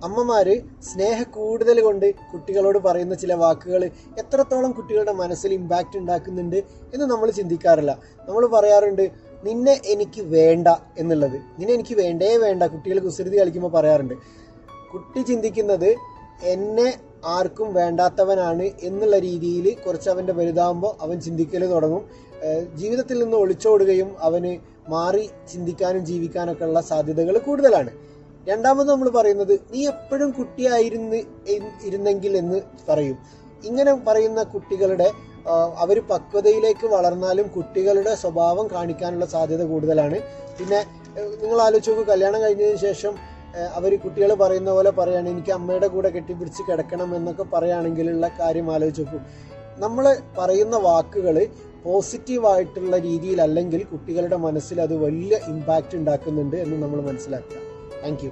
അമ്മമാര് സ്നേഹ കൂടുതൽ കൊണ്ട് കുട്ടികളോട് പറയുന്ന ചില വാക്കുകൾ എത്രത്തോളം കുട്ടികളുടെ മനസ്സിൽ ഇമ്പാക്റ്റ് ഉണ്ടാക്കുന്നുണ്ട് എന്ന് നമ്മൾ ചിന്തിക്കാറില്ല. നമ്മൾ പറയാറുണ്ട്, നിന്നെ എനിക്ക് വേണ്ട എന്നുള്ളത്. നിന്നെ എനിക്ക് വേണ്ട. കുട്ടികൾ കുസൃതി കളിക്കുമ്പോൾ പറയാറുണ്ട്. കുട്ടി ചിന്തിക്കുന്നത് എന്നെ ആർക്കും വേണ്ടാത്തവനാണ് എന്നുള്ള രീതിയിൽ കുറച്ച് അവൻ്റെ വലുതാകുമ്പോൾ അവൻ ചിന്തിക്കൽ തുടങ്ങും. ജീവിതത്തിൽ നിന്ന് ഒളിച്ചോടുകയും അവന് മാറി ചിന്തിക്കാനും ജീവിക്കാനൊക്കെ ഉള്ള സാധ്യതകൾ കൂടുതലാണ്. രണ്ടാമത് നമ്മൾ പറയുന്നത്, നീ എപ്പോഴും ഇരുന്നെങ്കിൽ എന്ന് പറയും. ഇങ്ങനെ പറയുന്ന കുട്ടികളുടെ അവർ പക്വതയിലേക്ക് വളർന്നാലും കുട്ടികളുടെ സ്വഭാവം കാണിക്കാനുള്ള സാധ്യത കൂടുതലാണ്. പിന്നെ നിങ്ങൾ ആലോചിച്ച് നോക്കൂ, കല്യാണം കഴിഞ്ഞതിന് ശേഷം അവർ കുട്ടികൾ പറയുന്ന പോലെ പറയുകയാണ്, എനിക്ക് അമ്മയുടെ കൂടെ കെട്ടിപ്പിടിച്ച് കിടക്കണം എന്നൊക്കെ പറയുകയാണെങ്കിലുള്ള കാര്യം ആലോചിച്ച് നോക്കൂ. നമ്മൾ പറയുന്ന വാക്കുകൾ പോസിറ്റീവായിട്ടുള്ള രീതിയിലല്ലെങ്കിൽ കുട്ടികളുടെ മനസ്സിൽ അത് വലിയ ഇമ്പാക്റ്റ് ഉണ്ടാക്കുന്നുണ്ട് എന്ന് നമ്മൾ മനസ്സിലാക്കുക. Thank you.